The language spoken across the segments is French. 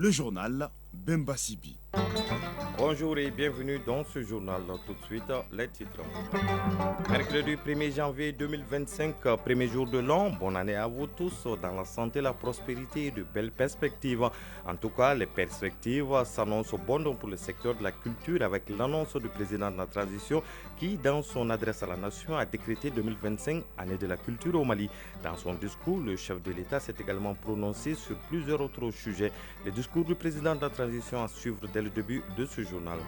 Le journal Bemba Sibi. Bonjour et bienvenue dans ce journal. Tout de suite, les titres. Mercredi 1er janvier 2025, premier jour de l'an. Bonne année à vous tous. Dans la santé, la prospérité et de belles perspectives. En tout cas, les perspectives s'annoncent bonnes pour le secteur de la culture avec l'annonce du président de la transition qui, dans son adresse à la nation, a décrété 2025 année de la culture au Mali. Dans son discours, le chef de l'État s'est également prononcé sur plusieurs autres sujets. Le discours du président de la transition à suivre dès le début de ce journal.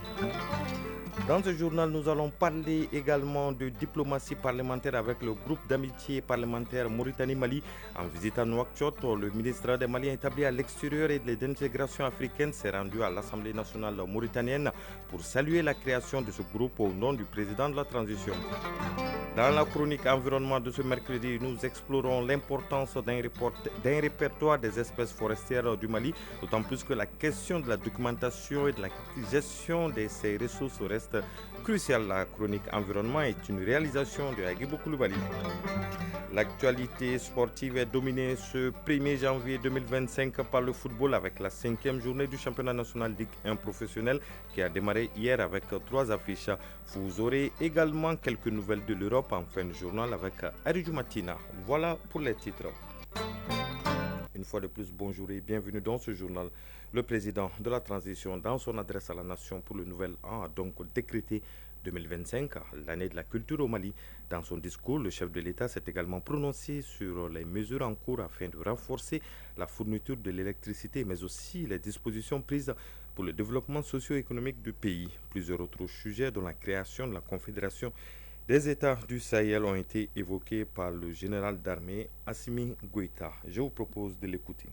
Dans ce journal, nous allons parler également de diplomatie parlementaire avec le groupe d'amitié parlementaire Mauritanie-Mali. En visitant Nouakchott, le ministre des Maliens établi à l'extérieur et de l'intégration africaine s'est rendu à l'Assemblée nationale mauritanienne pour saluer la création de ce groupe au nom du président de la transition. Dans la chronique environnement de ce mercredi, nous explorons l'importance d'un répertoire des espèces forestières du Mali, d'autant plus que la question de la documentation et de la gestion de ces ressources reste cruciale. La chronique environnement est une réalisation de Agibou Koulibaly. L'actualité sportive est dominée ce 1er janvier 2025 par le football avec la 5e journée du championnat national Ligue 1 professionnel qui a démarré hier avec 3 affiches. Vous aurez également quelques nouvelles de l'Europe en fin de journal avec Aridou Matina. Voilà pour les titres. Une fois de plus, bonjour et bienvenue dans ce journal. Le président de la transition, dans son adresse à la nation pour le nouvel an, a donc décrété 2025, l'année de la culture au Mali. Dans son discours, le chef de l'État s'est également prononcé sur les mesures en cours afin de renforcer la fourniture de l'électricité, mais aussi les dispositions prises pour le développement socio-économique du pays. Plusieurs autres sujets, dont la création de la Confédération des États du Sahel, ont été évoqués par le général d'armée Assimi Goïta. Je vous propose de l'écouter.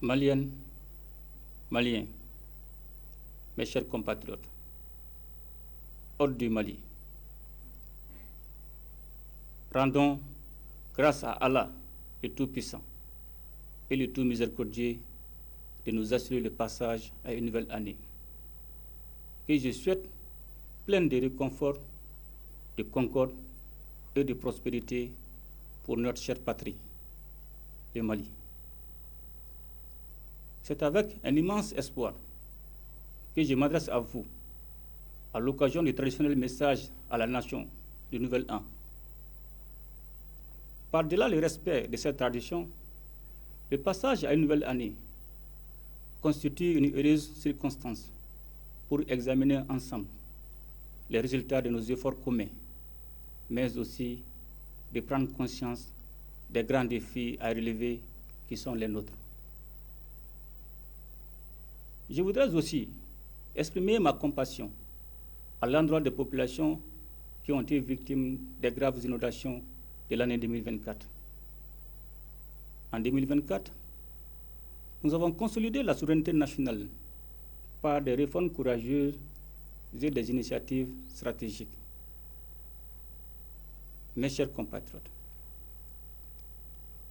Maliennes, Maliens, mes chers compatriotes, hôtes du Mali, rendons grâce à Allah, le Tout-Puissant et le Tout-Miséricordieux, de nous assurer le passage à une nouvelle année, que je souhaite pleine de réconfort, de concorde et de prospérité pour notre chère patrie, le Mali. C'est avec un immense espoir que je m'adresse à vous à l'occasion du traditionnel message à la nation du Nouvel An. Par-delà le respect de cette tradition, le passage à une nouvelle année constitue une heureuse circonstance pour examiner ensemble les résultats de nos efforts communs, mais aussi de prendre conscience des grands défis à relever qui sont les nôtres. Je voudrais aussi exprimer ma compassion à l'endroit des populations qui ont été victimes des graves inondations de l'année 2024. En 2024, nous avons consolidé la souveraineté nationale par des réformes courageuses et des initiatives stratégiques. Mes chers compatriotes,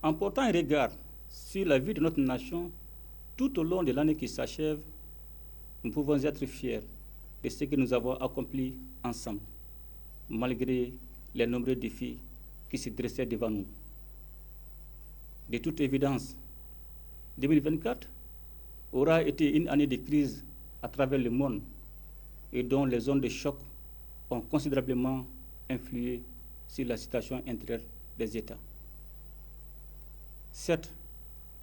en portant un regard sur la vie de notre nation tout au long de l'année qui s'achève, nous pouvons être fiers de ce que nous avons accompli ensemble, malgré les nombreux défis qui se dressaient devant nous. De toute évidence, 2024 aura été une année de crise à travers le monde et dont les zones de choc ont considérablement influé sur la situation intérieure des États. Certes,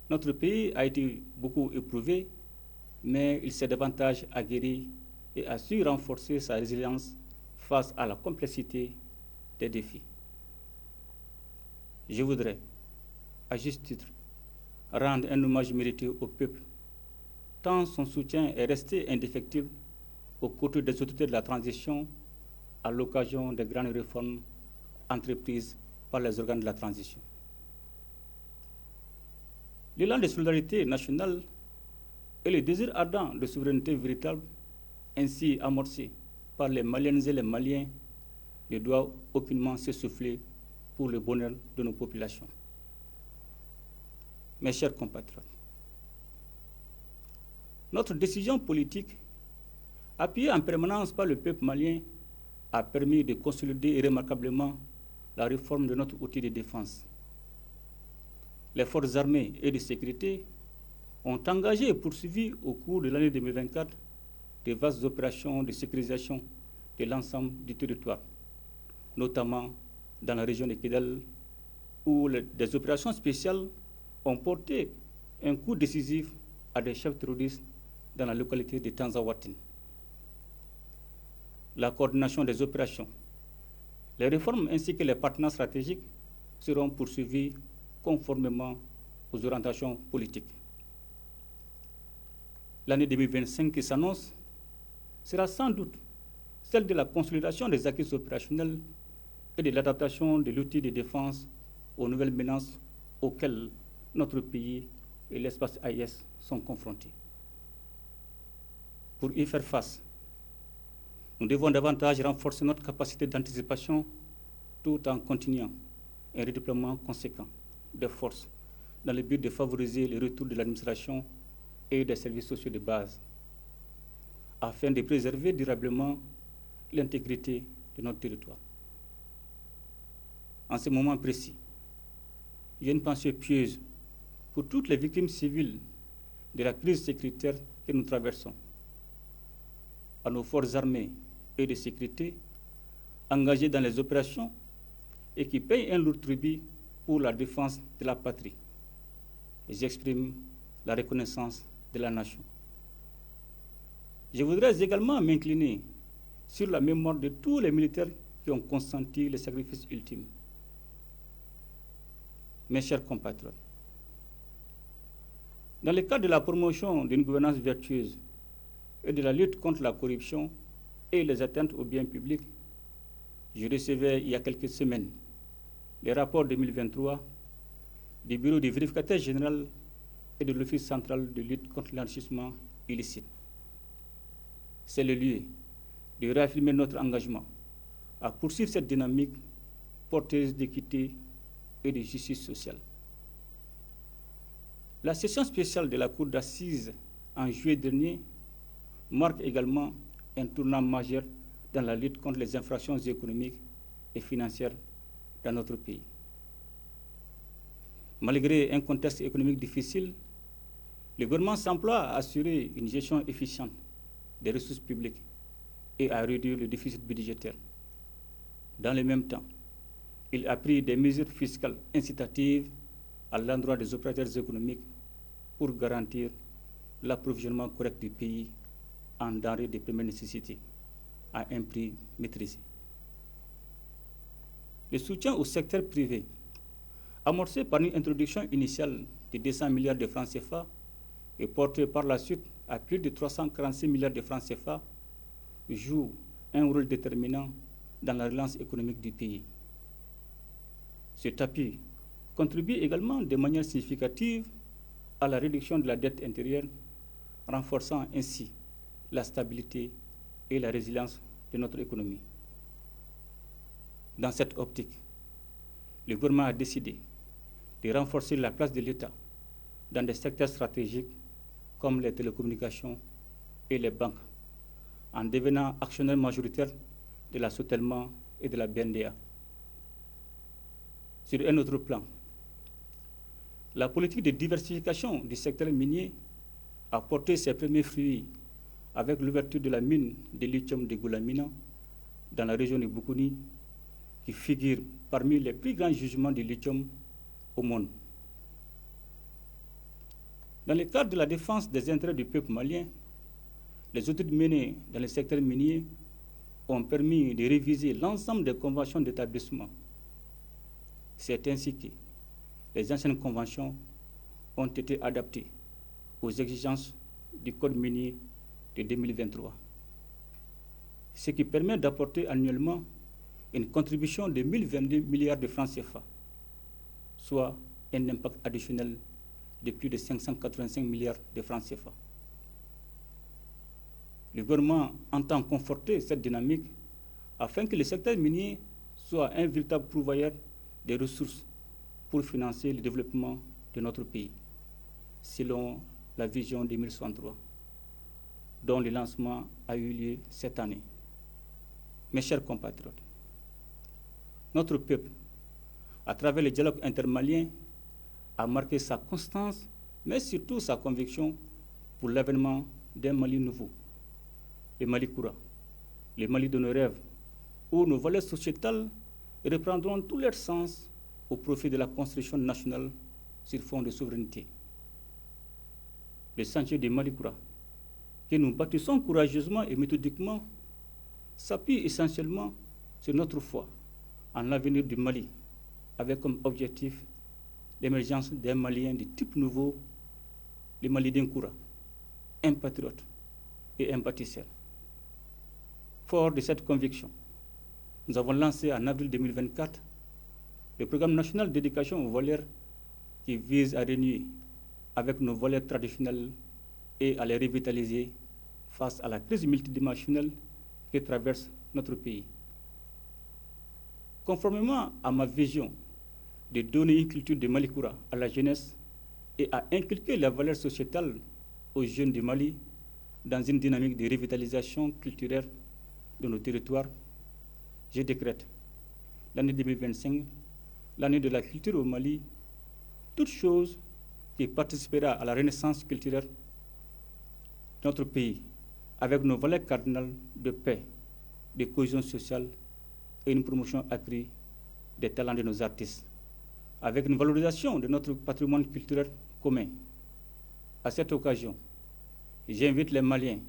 notre pays a été beaucoup éprouvé, mais il s'est davantage aguerri et a su renforcer sa résilience face à la complexité des défis. Je voudrais, à juste titre, rendre un hommage mérité au peuple, tant son soutien est resté indéfectible aux côtés des autorités de la transition à l'occasion des grandes réformes entreprises par les organes de la transition. L'élan de solidarité nationale et le désir ardent de souveraineté véritable ainsi amorcé par les Maliennes et les Maliens ne doit aucunement s'essouffler pour le bonheur de nos populations. Mes chers compatriotes, notre décision politique, appuyée en permanence par le peuple malien, a permis de consolider remarquablement la réforme de notre outil de défense. Les forces armées et de sécurité ont engagé et poursuivi au cours de l'année 2024 de vastes opérations de sécurisation de l'ensemble du territoire, notamment dans la région de Kidal, où des opérations spéciales ont porté un coup décisif à des chefs terroristes dans la localité de Tanzawatin. La coordination des opérations, les réformes ainsi que les partenaires stratégiques seront poursuivis conformément aux orientations politiques. L'année 2025 qui s'annonce sera sans doute celle de la consolidation des acquis opérationnels et de l'adaptation de l'outil de défense aux nouvelles menaces auxquelles notre pays et l'espace AIS sont confrontés. Pour y faire face, nous devons davantage renforcer notre capacité d'anticipation tout en continuant un redéploiement conséquent des forces dans le but de favoriser le retour de l'administration et des services sociaux de base, afin de préserver durablement l'intégrité de notre territoire. En ce moment précis, j'ai une pensée pieuse pour toutes les victimes civiles de la crise sécuritaire que nous traversons, à nos forces armées et de sécurité engagées dans les opérations et qui payent un lourd tribut pour la défense de la patrie. Et j'exprime la reconnaissance de la nation. Je voudrais également m'incliner sur la mémoire de tous les militaires qui ont consenti le sacrifice ultime. Mes chers compatriotes, dans le cadre de la promotion d'une gouvernance vertueuse et de la lutte contre la corruption et les atteintes aux biens publics, je recevais il y a quelques semaines les rapports 2023 du Bureau du vérificateur général et de l'Office central de lutte contre l'enrichissement illicite. C'est le lieu de réaffirmer notre engagement à poursuivre cette dynamique porteuse d'équité et de justice sociale. La session spéciale de la Cour d'assises en juillet dernier marque également un tournant majeur dans la lutte contre les infractions économiques et financières dans notre pays. Malgré un contexte économique difficile, le gouvernement s'emploie à assurer une gestion efficiente des ressources publiques et à réduire le déficit budgétaire. Dans le même temps, il a pris des mesures fiscales incitatives à l'endroit des opérateurs économiques pour garantir l'approvisionnement correct du pays en denrées de première nécessité à un prix maîtrisé. Le soutien au secteur privé, amorcé par une introduction initiale de 200 milliards de francs CFA et porté par la suite à plus de 346 milliards de francs CFA, joue un rôle déterminant dans la relance économique du pays. Cet appui contribue également de manière significative à la réduction de la dette intérieure, renforçant ainsi la stabilité et la résilience de notre économie. Dans cette optique, le gouvernement a décidé de renforcer la place de l'État dans des secteurs stratégiques comme les télécommunications et les banques, en devenant actionnaire majoritaire de la Sotelma et de la BNDA. Sur un autre plan, La politique de diversification du secteur minier a porté ses premiers fruits avec l'ouverture de la mine de lithium de Goulamina dans la région de Boukouni, qui figure parmi les plus grands gisements de lithium au monde. Dans le cadre de la défense des intérêts du peuple malien, les études menées dans le secteur minier ont permis de réviser l'ensemble des conventions d'établissement. C'est ainsi que les anciennes conventions ont été adaptées aux exigences du Code minier de 2023, ce qui permet d'apporter annuellement une contribution de 1022 milliards de francs CFA, soit un impact additionnel de plus de 585 milliards de francs CFA. Le gouvernement entend conforter cette dynamique afin que le secteur minier soit un véritable pourvoyeur des ressources pour financer le développement de notre pays, selon la vision 2063, dont le lancement a eu lieu cette année. Mes chers compatriotes, notre peuple, à travers le dialogue intermalien, a marqué sa constance, mais surtout sa conviction pour l'avènement d'un Mali nouveau, le Mali Koura, le Mali de nos rêves, où nos valeurs sociétales reprendront tout leur sens au profit de la construction nationale sur fond de souveraineté. Le chantier du Mali Koura, que nous bâtissons courageusement et méthodiquement, s'appuie essentiellement sur notre foi en l'avenir du Mali, avec comme objectif l'émergence d'un Malien de type nouveau, le Mali d'un Koura, un patriote et un bâtisseur. Fort de cette conviction, nous avons lancé en avril 2024 le programme national d'éducation aux valeurs qui vise à renouer avec nos valeurs traditionnelles et à les revitaliser face à la crise multidimensionnelle qui traverse notre pays. Conformément à ma vision de donner une culture de Mali Koura à la jeunesse et à inculquer la valeur sociétale aux jeunes du Mali dans une dynamique de revitalisation culturelle de nos territoires, je décrète l'année 2025, l'année de la culture au Mali, toute chose qui participera à la renaissance culturelle de notre pays, avec nos valeurs cardinales de paix, de cohésion sociale et une promotion accrue des talents de nos artistes, avec une valorisation de notre patrimoine culturel commun. À cette occasion, j'invite les Maliens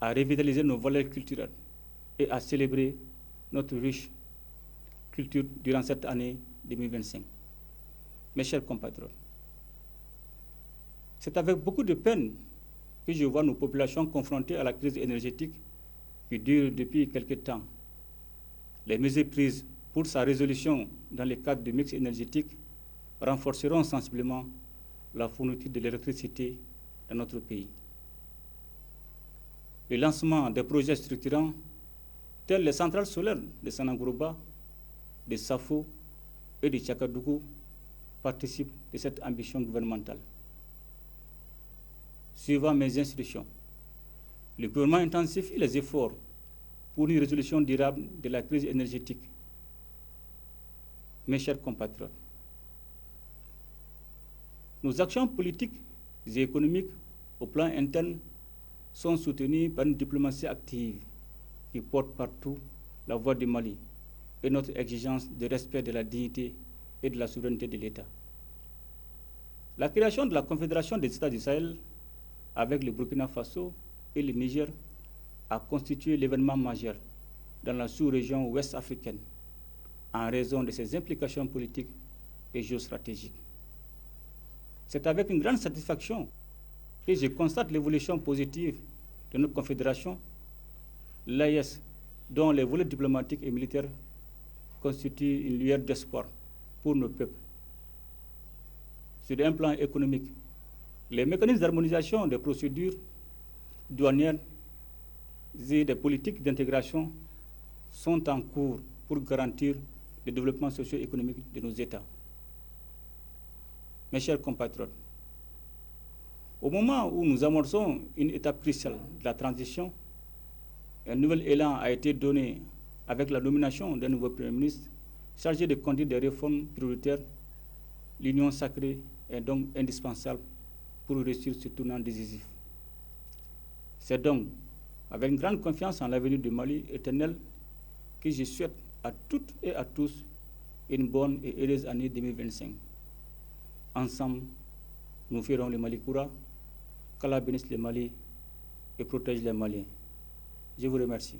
à revitaliser nos valeurs culturelles et à célébrer notre riche culture durant cette année 2025. Mes chers compatriotes, c'est avec beaucoup de peine que je vois nos populations confrontées à la crise énergétique qui dure depuis quelque temps. Les mesures prises pour sa résolution dans le cadre du mix énergétique renforceront sensiblement la fourniture de l'électricité dans notre pays. Le lancement des projets structurants tels les centrales solaires de Sanangourouba, de Safo et de Tchakadougou participent de cette ambition gouvernementale. Suivant mes instructions, le gouvernement intensifie les efforts pour une résolution durable de la crise énergétique. Mes chers compatriotes, nos actions politiques et économiques au plan interne sont soutenues par une diplomatie active qui porte partout la voix du Mali et notre exigence de respect de la dignité et de la souveraineté de l'État. La création de la Confédération des États du Sahel avec le Burkina Faso et le Niger a constitué l'événement majeur dans la sous-région ouest africaine en raison de ses implications politiques et géostratégiques. C'est avec une grande satisfaction que je constate l'évolution positive de notre confédération, l'AES, dont les volets diplomatiques et militaires constituent une lueur d'espoir pour nos peuples. Sur un plan économique, les mécanismes d'harmonisation des procédures douanières et des politiques d'intégration sont en cours pour garantir le développement socio-économique de nos États. Mes chers compatriotes, au moment où nous amorçons une étape cruciale de la transition, un nouvel élan a été donné avec la nomination d'un nouveau Premier ministre chargé de conduire des réformes prioritaires, l'Union sacrée est donc indispensable pour réussir ce tournant décisif. C'est donc avec une grande confiance en l'avenir du Mali éternel que je souhaite à toutes et à tous une bonne et heureuse année 2025. Ensemble, nous ferons le Mali Koura, qu'Allah bénisse le Mali et protège les Maliens. Je vous remercie.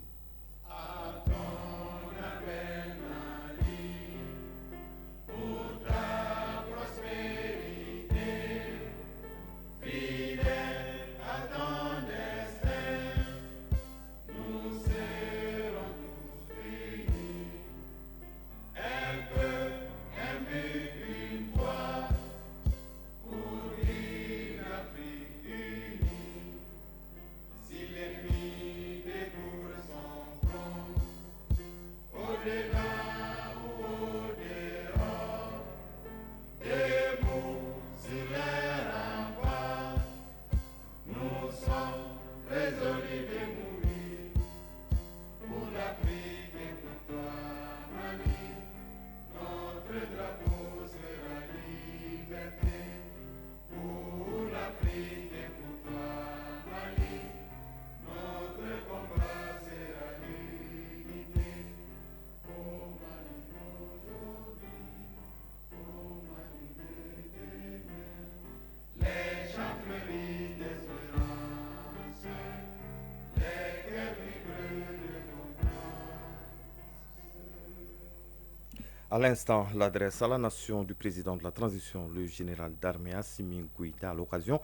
À l'instant, l'adresse à la nation du président de la transition, le général d'armée Assimi Goïta, à l'occasion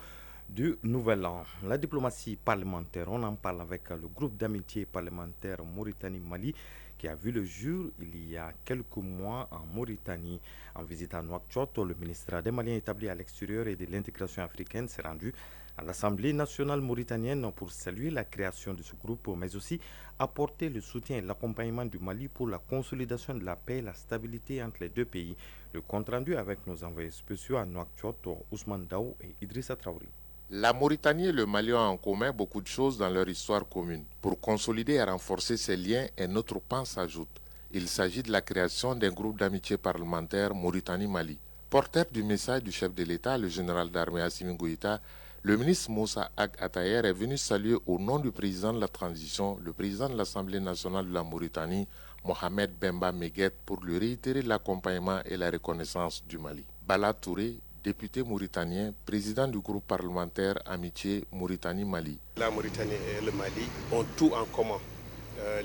du Nouvel An. La diplomatie parlementaire, on en parle avec le groupe d'amitié parlementaire Mauritanie-Mali qui a vu le jour il y a quelques mois en Mauritanie. En visite à Nouakchott, le ministre des Maliens établi à l'extérieur et de l'intégration africaine s'est rendu à l'Assemblée nationale mauritanienne pour saluer la création de ce groupe, mais aussi apporter le soutien et l'accompagnement du Mali pour la consolidation de la paix et la stabilité entre les deux pays. Le compte rendu avec nos envoyés spéciaux à Nouakchott, Ousmane Daou et Idrissa Traoré. La Mauritanie et le Mali ont en commun beaucoup de choses dans leur histoire commune. Pour consolider et renforcer ces liens, un autre pan s'ajoute. Il s'agit de la création d'un groupe d'amitié parlementaire Mauritanie-Mali. Porteur du message du chef de l'État, le général d'armée Assimi Goïta, le ministre Moussa Ag Attaher est venu saluer au nom du président de la transition, le président de l'Assemblée nationale de la Mauritanie, Mohamed Bemba Meguet, pour lui réitérer l'accompagnement et la reconnaissance du Mali. Bala Touré, député mauritanien, président du groupe parlementaire Amitié Mauritanie-Mali. La Mauritanie et le Mali ont tout en commun.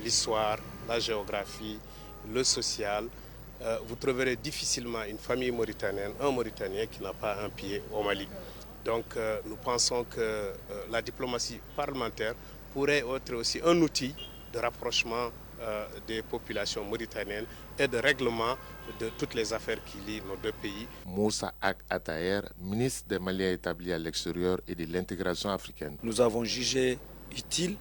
L'histoire, la géographie, le social. Vous trouverez difficilement une famille mauritanienne, un Mauritanien qui n'a pas un pied au Mali. Donc nous pensons que la diplomatie parlementaire pourrait être aussi un outil de rapprochement des populations mauritaniennes et de règlement de toutes les affaires qui lient nos deux pays. Moussa Ag Attaher, ministre des Maliens établis à l'extérieur et de l'intégration africaine. Nous avons jugé utile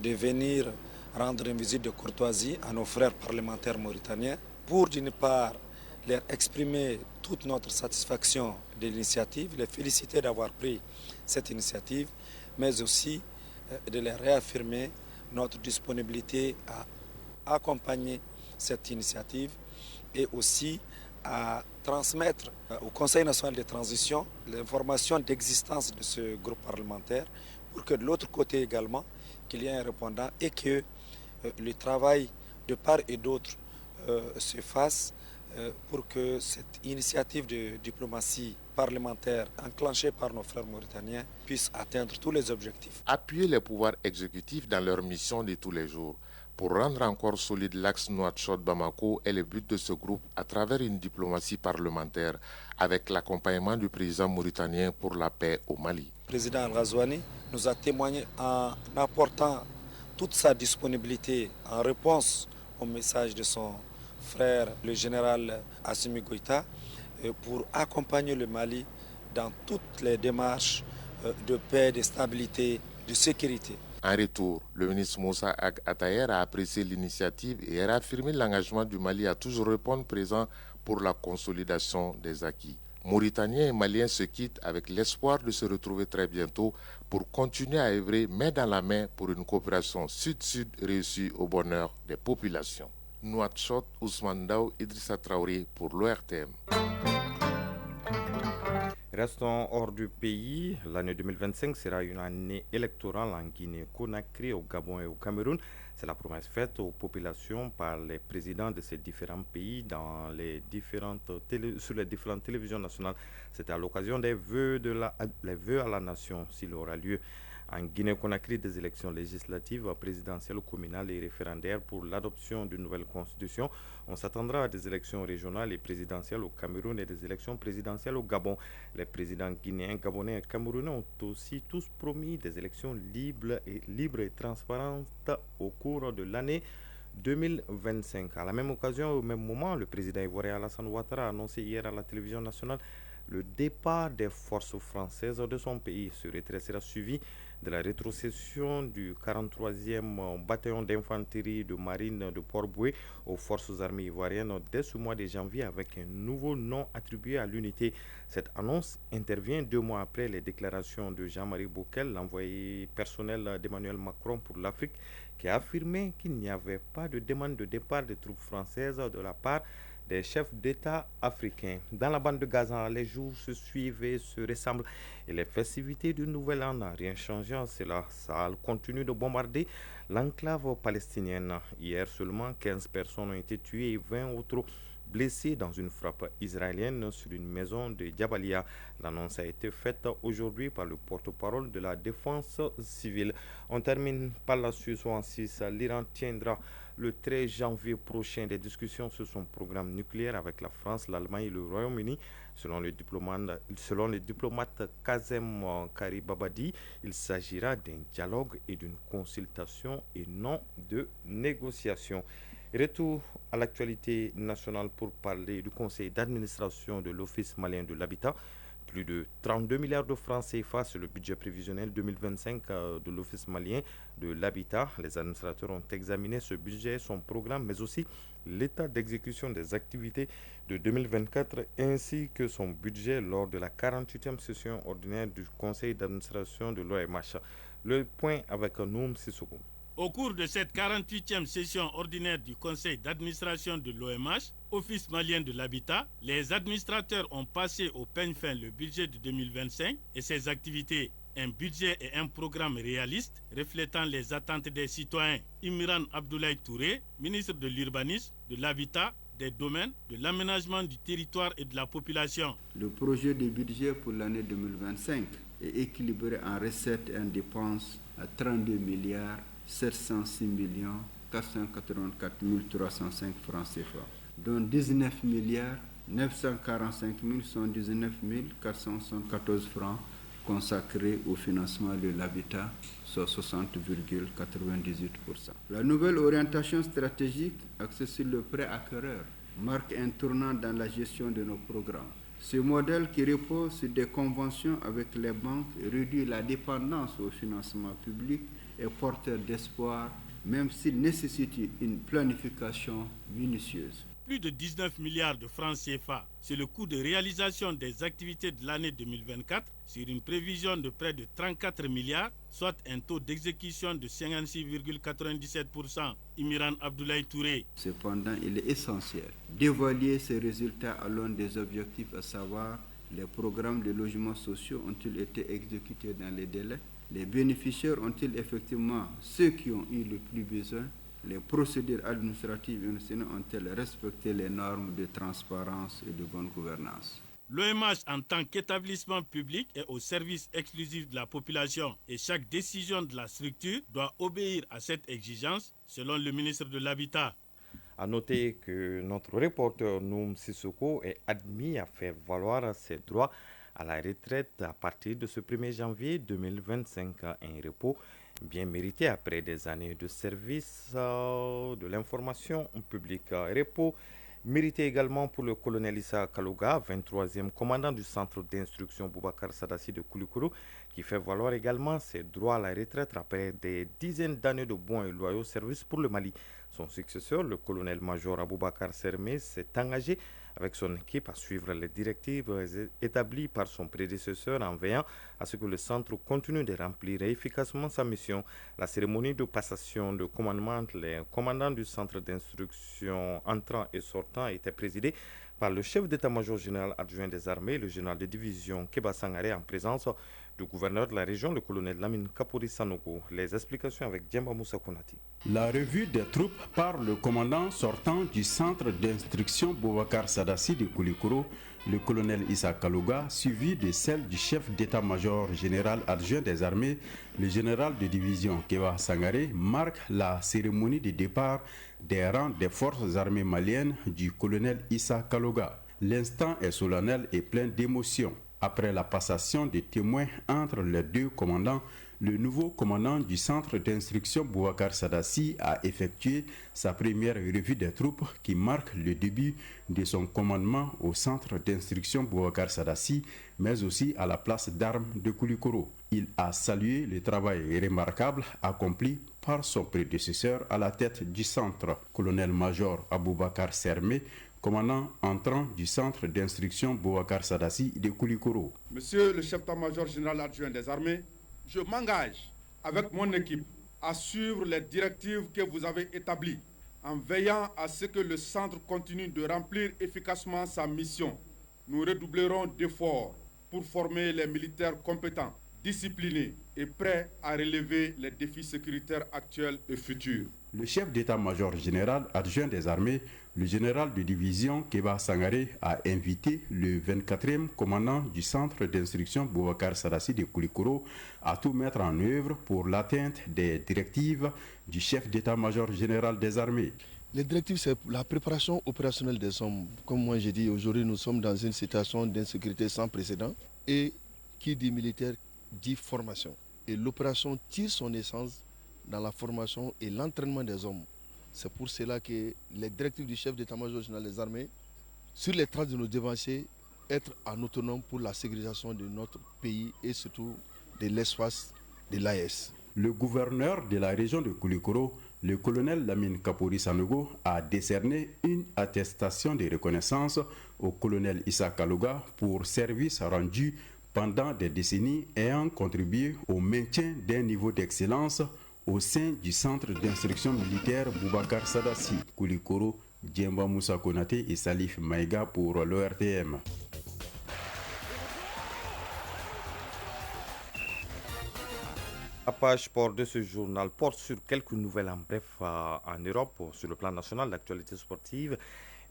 de venir rendre une visite de courtoisie à nos frères parlementaires mauritaniens pour d'une part leur exprimer toute notre satisfaction de l'initiative, les féliciter d'avoir pris cette initiative, mais aussi de leur réaffirmer notre disponibilité à accompagner cette initiative et aussi à transmettre au Conseil national de transition l'information d'existence de ce groupe parlementaire pour que de l'autre côté également, qu'il y ait un répondant et que le travail de part et d'autre se fasse pour que cette initiative de diplomatie parlementaire enclenchée par nos frères mauritaniens puisse atteindre tous les objectifs. Appuyer les pouvoirs exécutifs dans leur mission de tous les jours. Pour rendre encore solide l'axe Nouakchott-Bamako est le but de ce groupe à travers une diplomatie parlementaire avec l'accompagnement du président mauritanien pour la paix au Mali. Le président Al-Ghazouani nous a témoigné en apportant toute sa disponibilité en réponse au message de son frère, le général Assimi Goïta, pour accompagner le Mali dans toutes les démarches de paix, de stabilité, de sécurité. En retour, le ministre Moussa Ag Attaher a apprécié l'initiative et a réaffirmé l'engagement du Mali à toujours répondre présent pour la consolidation des acquis. Mauritaniens et Maliens se quittent avec l'espoir de se retrouver très bientôt pour continuer à œuvrer main dans la main pour une coopération sud-sud réussie au bonheur des populations. Nouakchott, Ousmane Daou, Idrissa Traoré pour l'ORTM. Restons hors du pays. L'année 2025 sera une année électorale en Guinée-Conakry, au Gabon et au Cameroun. C'est la promesse faite aux populations par les présidents de ces différents pays sur les différentes télévisions nationales. C'est à l'occasion des vœux à la nation s'il aura lieu. En Guinée-Conakry, des élections législatives, présidentielles, communales et référendaires pour l'adoption d'une nouvelle constitution. On s'attendra à des élections régionales et présidentielles au Cameroun et des élections présidentielles au Gabon. Les présidents guinéens, gabonais et camerounais ont aussi tous promis des élections libres et transparentes au cours de l'année 2025. À la même occasion, au même moment, le président ivoirien Alassane Ouattara a annoncé hier à la télévision nationale le départ des forces françaises de son pays. Ce retrait sera suivi de la rétrocession du 43e bataillon d'infanterie de marine de Port-Boué aux forces armées ivoiriennes dès ce mois de janvier avec un nouveau nom attribué à l'unité. Cette annonce intervient 2 mois après les déclarations de Jean-Marie Bockel, l'envoyé personnel d'Emmanuel Macron pour l'Afrique, qui a affirmé qu'il n'y avait pas de demande de départ des troupes françaises de la part des chefs d'État africains. Dans la bande de Gaza, les jours se suivent et se ressemblent et les festivités du Nouvel An n'ont rien changé en cela. Sahel continue de bombarder l'enclave palestinienne. Hier seulement, 15 personnes ont été tuées et 20 autres blessés dans une frappe israélienne sur une maison de Jabalia. L'annonce a été faite aujourd'hui par le porte-parole de la défense civile. On termine par la Suisse en 6. L'Iran tiendra le 13 janvier prochain des discussions sur son programme nucléaire avec la France, l'Allemagne et le Royaume-Uni. Selon le diplomate Kazem Karibabadi, il s'agira d'un dialogue et d'une consultation et non de négociation. Retour à l'actualité nationale pour parler du conseil d'administration de l'Office malien de l'habitat. Plus de 32 milliards de francs CFA sur le budget prévisionnel 2025 de l'Office malien de l'habitat. Les administrateurs ont examiné ce budget, son programme, mais aussi l'état d'exécution des activités de 2024 ainsi que son budget lors de la 48e session ordinaire du conseil d'administration de l'OMH. Le point avec Noum Sissoko. Au cours de cette 48e session ordinaire du conseil d'administration de l'OMH, Office malien de l'habitat, les administrateurs ont passé au peigne fin le budget de 2025 et ses activités. Un budget et un programme réalistes reflétant les attentes des citoyens. Imran Abdoulaye Touré, ministre de l'Urbanisme, de l'Habitat, des domaines, de l'aménagement du territoire et de la population. Le projet de budget pour l'année 2025 est équilibré en recettes et en dépenses à 32 milliards 706 484 305 francs CFA, dont 19 milliards 945 119 474 francs consacrés au financement de l'habitat, soit 60,98%. La nouvelle orientation stratégique axée sur le prêt acquéreur marque un tournant dans la gestion de nos programmes. Ce modèle qui repose sur des conventions avec les banques réduit la dépendance au financement public et porteur d'espoir, même s'il nécessite une planification minutieuse. Plus de 19 milliards de francs CFA, c'est le coût de réalisation des activités de l'année 2024 sur une prévision de près de 34 milliards, soit un taux d'exécution de 56,97%. Imran Abdoulaye Touré. Cependant, il est essentiel d'évaluer ces résultats à l'aune des objectifs, à savoir les programmes de logements sociaux ont-ils été exécutés dans les délais, les bénéficiaires ont-ils effectivement ceux qui ont eu le plus besoin, les procédures administratives ont-elles respecté les normes de transparence et de bonne gouvernance. L'OMH en tant qu'établissement public est au service exclusif de la population et chaque décision de la structure doit obéir à cette exigence selon le ministre de l'Habitat. A noter que notre reporter Noum Sissoko est admis à faire valoir ses droits à la retraite à partir de ce 1er janvier 2025, un repos bien mérité après des années de service de l'information publique. Repos mérité également pour le colonel Issa Kalouga, 23e commandant du centre d'instruction Boubacar Sadassi de Koulikoro, qui fait valoir également ses droits à la retraite après des dizaines d'années de bons et loyaux services pour le Mali. Son successeur, le colonel-major Aboubacar Sermé, s'est engagé avec son équipe à suivre les directives établies par son prédécesseur en veillant à ce que le centre continue de remplir efficacement sa mission. La cérémonie de passation de commandement entre les commandants du centre d'instruction entrant et sortant a été présidée par le chef d'état-major général adjoint des armées, le général de division Keba Sangaré, en présence du gouverneur de la région, le colonel Lamine Kapori Sanogo. Les explications avec Djemba Moussa Konati. La revue des troupes par le commandant sortant du centre d'instruction Boubacar Sadassi de Koulikoro, le colonel Issa Kalouga, suivi de celle du chef d'état-major général adjoint des armées, le général de division Keba Sangaré, marque la cérémonie de départ des rangs des forces armées maliennes du colonel Issa Kalouga. L'instant est solennel et plein d'émotion. Après la passation des témoins entre les deux commandants, le nouveau commandant du centre d'instruction Boubacar Sadassi a effectué sa première revue des troupes qui marque le début de son commandement au centre d'instruction Boubacar Sadassi, mais aussi à la place d'armes de Koulikoro. Il a salué le travail remarquable accompli par son prédécesseur à la tête du centre, colonel-major Aboubakar Sermé, commandant entrant du centre d'instruction Boubacar Sadassi de Koulikoro. Monsieur le chef d'état-major général adjoint des armées, je m'engage avec mon équipe à suivre les directives que vous avez établies en veillant à ce que le centre continue de remplir efficacement sa mission. Nous redoublerons d'efforts pour former les militaires compétents, disciplinés et prêts à relever les défis sécuritaires actuels et futurs. Le chef d'état-major général adjoint des armées, le général de division Keba Sangaré, a invité le 24e commandant du centre d'instruction Boubacar Sadassi de Koulikoro à tout mettre en œuvre pour l'atteinte des directives du chef d'état-major général des armées. Les directives, c'est la préparation opérationnelle des hommes. Comme moi j'ai dit, aujourd'hui nous sommes dans une situation d'insécurité sans précédent et qui dit militaire dit formation. Et l'opération tire son essence dans la formation et l'entraînement des hommes. C'est pour cela que les directives du chef d'état-major général des armées, sur les traces de nos devanciers, être en autonome pour la sécurisation de notre pays et surtout de l'espace de l'AES. Le gouverneur de la région de Koulikoro, le colonel Lamine Kapori Sanogo, a décerné une attestation de reconnaissance au colonel Issa Kalouga pour service rendu pendant des décennies ayant contribué au maintien d'un niveau d'excellence au sein du centre d'instruction militaire Boubacar Sadassi. Koulikoro, Djemba Moussa Konate et Salif Maïga pour l'ORTM. La page sport de ce journal porte sur quelques nouvelles en bref en Europe. Sur le plan national, l'actualité sportive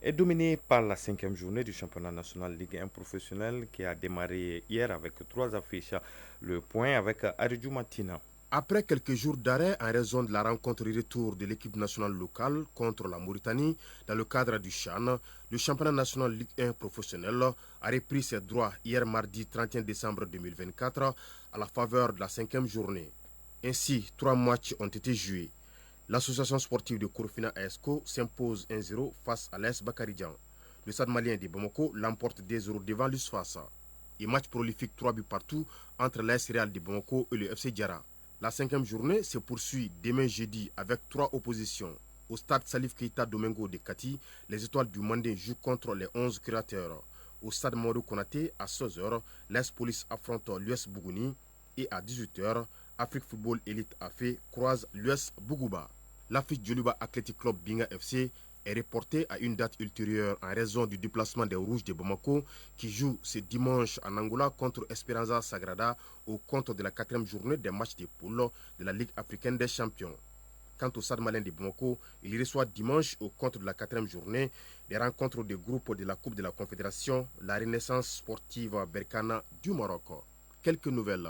est dominée par la 5e journée du championnat national Ligue 1 professionnel qui a démarré hier avec 3 affiches. Le point avec Aridjou Matina. Après quelques jours d'arrêt en raison de la rencontre retour de l'équipe nationale locale contre la Mauritanie dans le cadre du CHAN, le championnat national Ligue 1 professionnel a repris ses droits hier mardi 31 décembre 2024 à la faveur de la 5e journée. Ainsi, 3 matchs ont été joués. L'association sportive de Kourfina ASCO s'impose 1-0 face à l'AS Bakaridjan. Le Stade malien de Bamako l'emporte 2-0 devant l'USFASA. Et match prolifique 3 buts partout entre l'AS Real de Bamako et le FC Diarra. La 5e journée se poursuit demain jeudi avec 3 oppositions. Au stade Salif Keita Domingo de Kati, les étoiles du Mandé jouent contre les 11 créateurs. Au stade Mamadou Konaté, à 16h, l'AS Police affronte l'US Bougouni et à 18h, Afrique Football Elite AFE croise l'US Bougouba. L'affiche Djoliba Athletic Club Binga FC est reportée à une date ultérieure en raison du déplacement des Rouges de Bamako qui jouent ce dimanche en Angola contre Esperanza Sagrada au compte de la 4e journée des matchs de poule de la Ligue africaine des champions. Quant au Stade malien de Bamako, il reçoit dimanche au compte de la 4e journée des rencontres de groupe de la Coupe de la Confédération, la Renaissance sportive Berkana du Maroc. Quelques nouvelles.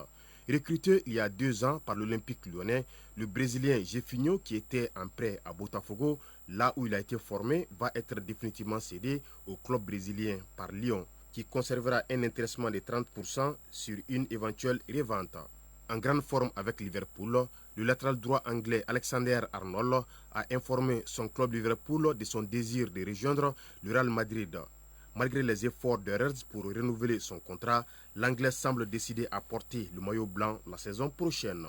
Recruté il y a 2 ans par l'Olympique lyonnais, le Brésilien Jefinho, qui était en prêt à Botafogo, là où il a été formé, va être définitivement cédé au club brésilien par Lyon, qui conservera un intéressement de 30% sur une éventuelle revente. En grande forme avec Liverpool, le latéral droit anglais Alexander Arnold a informé son club Liverpool de son désir de rejoindre le Real Madrid. Malgré les efforts de Reds pour renouveler son contrat, l'Anglais semble décidé à porter le maillot blanc la saison prochaine.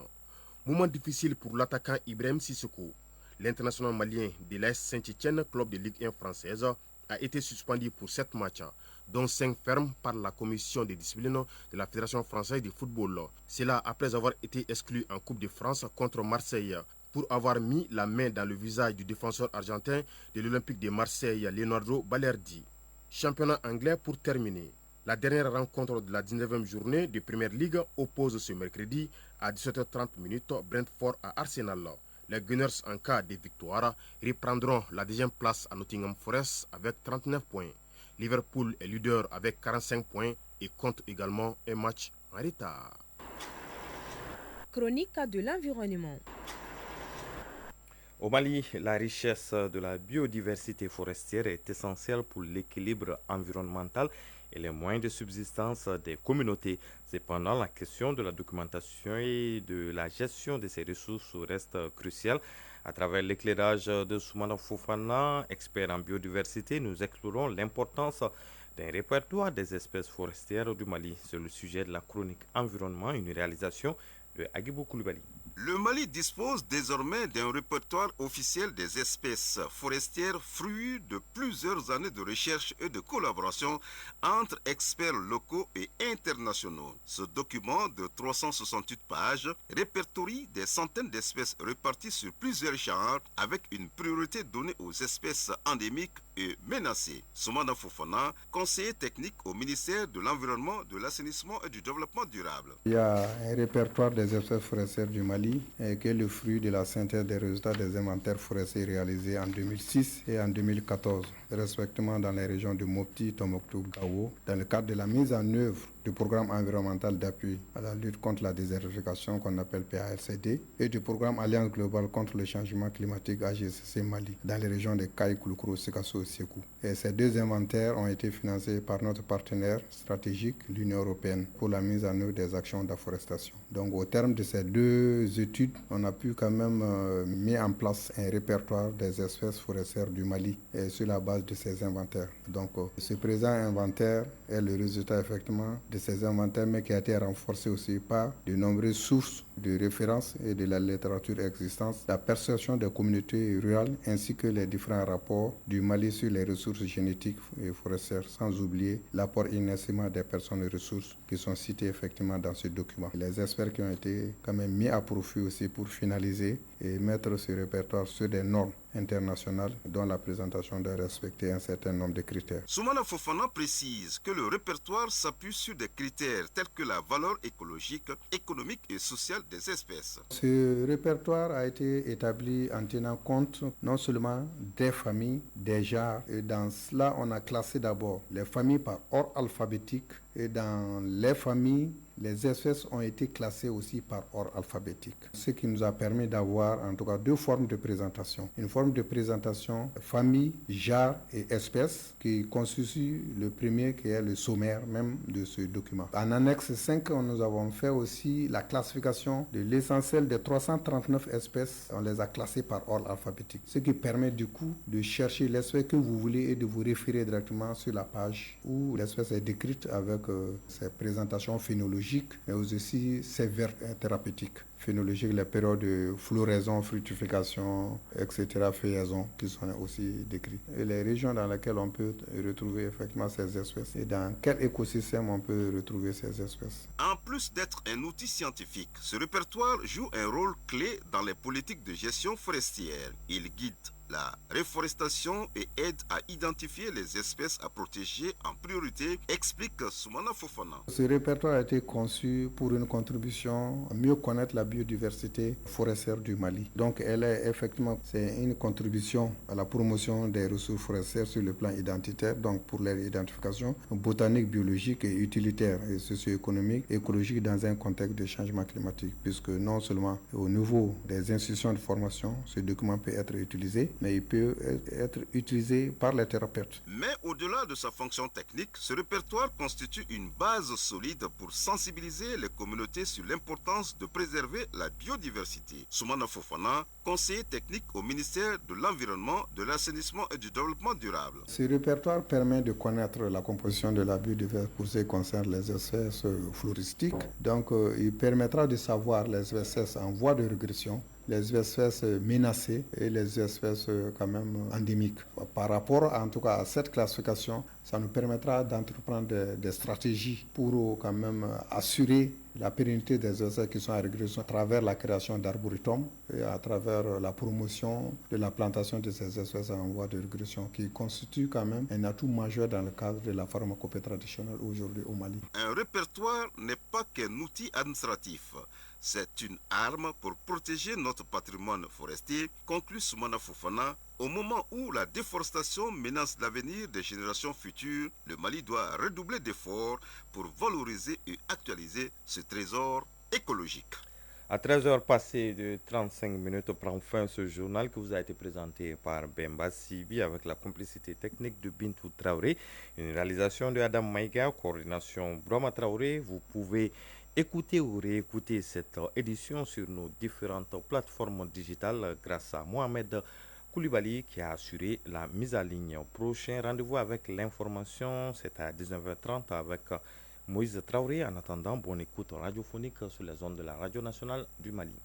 Moment difficile pour l'attaquant Ibrahim Sissoko. L'international malien de l'AS Saint-Étienne, club de Ligue 1 française, a été suspendu pour 7 matchs, dont 5 fermes par la commission de discipline de la Fédération française de football. Cela après avoir été exclu en Coupe de France contre Marseille pour avoir mis la main dans le visage du défenseur argentin de l'Olympique de Marseille, Leonardo Balerdi. Championnat anglais pour terminer. La dernière rencontre de la 19e journée de Premier League oppose ce mercredi à 17h30 Brentford à Arsenal. Les Gunners, en cas de victoire, reprendront la deuxième place à Nottingham Forest avec 39 points. Liverpool est leader avec 45 points et compte également un match en retard. Chronique de l'environnement. Au Mali, la richesse de la biodiversité forestière est essentielle pour l'équilibre environnemental et les moyens de subsistance des communautés. Cependant, la question de la documentation et de la gestion de ces ressources reste cruciale. À travers l'éclairage de Soumana Fofana, expert en biodiversité, nous explorons l'importance d'un répertoire des espèces forestières du Mali. C'est le sujet de la chronique environnement, une réalisation de Agibou Koulibaly. Le Mali dispose désormais d'un répertoire officiel des espèces forestières fruit de plusieurs années de recherche et de collaboration entre experts locaux et internationaux. Ce document de 368 pages répertorie des centaines d'espèces réparties sur plusieurs genres avec une priorité donnée aux espèces endémiques et menacées. Soumana Fofana, conseiller technique au ministère de l'Environnement, de l'Assainissement et du Développement durable. Il y a un répertoire des espèces forestières du Mali qui est le fruit de la synthèse des résultats des inventaires forestiers réalisés en 2006 et en 2014, respectivement dans les régions de Mopti, Tombouctou, Gao, dans le cadre de la mise en œuvre du programme environnemental d'appui à la lutte contre la désertification qu'on appelle PALCD et du programme Alliance globale contre le changement climatique AGCC Mali dans les régions de Kaï, Kouloukourou, Sikasso et Sékou. Et ces deux inventaires ont été financés par notre partenaire stratégique, l'Union européenne, pour la mise en œuvre des actions d'afforestation. Donc au terme de ces deux études, on a pu quand même mettre en place un répertoire des espèces forestières du Mali et sur la base de ces inventaires. Donc ce présent inventaire est le résultat effectivement de ces inventaires, mais qui a été renforcé aussi par de nombreuses sources de référence et de la littérature existante, la perception des communautés rurales ainsi que les différents rapports du Mali sur les ressources génétiques et forestières, sans oublier l'apport inestimable des personnes et ressources qui sont citées effectivement dans ce document. Les experts qui ont été quand même mis à profit aussi pour finaliser et mettre ce répertoire sur des normes internationales dont la présentation doit respecter un certain nombre de critères. Soumana Fofana précise que le répertoire s'appuie sur des critères tels que la valeur écologique, économique et sociale des espèces. Ce répertoire a été établi en tenant compte non seulement des familles, des genres, et dans cela on a classé d'abord les familles par ordre alphabétique et dans les familles, les espèces ont été classées aussi par ordre alphabétique. Ce qui nous a permis d'avoir en tout cas deux formes de présentation. Une forme de présentation famille, genre et espèces qui constitue le premier qui est le sommaire même de ce document. En annexe 5, nous avons fait aussi la classification de l'essentiel des 339 espèces. On les a classées par ordre alphabétique. Ce qui permet du coup de chercher l'espèce que vous voulez et de vous référer directement sur la page où l'espèce est décrite avec ses présentations phénologiques, mais aussi ses vers thérapeutiques. Phénologiques, les périodes de floraison, fructification, etc., feuillaison, qui sont aussi décrits. Et les régions dans lesquelles on peut retrouver effectivement ces espèces et dans quel écosystème on peut retrouver ces espèces. En plus d'être un outil scientifique, ce répertoire joue un rôle clé dans les politiques de gestion forestière. Il guide la réforestation et aide à identifier les espèces à protéger en priorité, explique Soumana Fofana. Ce répertoire a été conçu pour une contribution à mieux connaître la biodiversité forestière du Mali. Donc elle est effectivement, c'est une contribution à la promotion des ressources forestières sur le plan identitaire, donc pour leur identification botanique, biologique et utilitaire et socio-économique, écologique dans un contexte de changement climatique, puisque non seulement au niveau des institutions de formation, ce document peut être utilisé, mais il peut être utilisé par les thérapeutes. Mais au-delà de sa fonction technique, ce répertoire constitue une base solide pour sensibiliser les communautés sur l'importance de préserver la biodiversité. Soumana Fofana, conseiller technique au ministère de l'Environnement, de l'Assainissement et du Développement durable. Ce répertoire permet de connaître la composition de la biodiversité pour ce qui concerne les espèces floristiques. Donc, il permettra de savoir les espèces en voie de régression, les espèces menacées et les espèces quand même endémiques. Par rapport en tout cas à cette classification, ça nous permettra d'entreprendre des stratégies pour quand même assurer la pérennité des espèces qui sont en régression à travers la création d'arboretums et à travers la promotion de la plantation de ces espèces en voie de régression qui constitue quand même un atout majeur dans le cadre de la pharmacopée traditionnelle aujourd'hui au Mali. Un répertoire n'est pas qu'un outil administratif. C'est une arme pour protéger notre patrimoine forestier, conclut Soumana Fofana. Au moment où la déforestation menace l'avenir des générations futures, le Mali doit redoubler d'efforts pour valoriser et actualiser ce trésor écologique. À 13h passées de 35 minutes prend fin ce journal qui vous a été présenté par Bemba Sibi avec la complicité technique de Bintou Traoré, une réalisation de Adam Maïga, coordination Broma Traoré. Vous pouvez écouter ou réécouter cette édition sur nos différentes plateformes digitales grâce à Mohamed Koulibaly qui a assuré la mise en ligne. Prochain rendez-vous avec l'information, c'est à 19h30 avec Moïse Traoré. En attendant, bonne écoute radiophonique sur les ondes de la Radio nationale du Mali.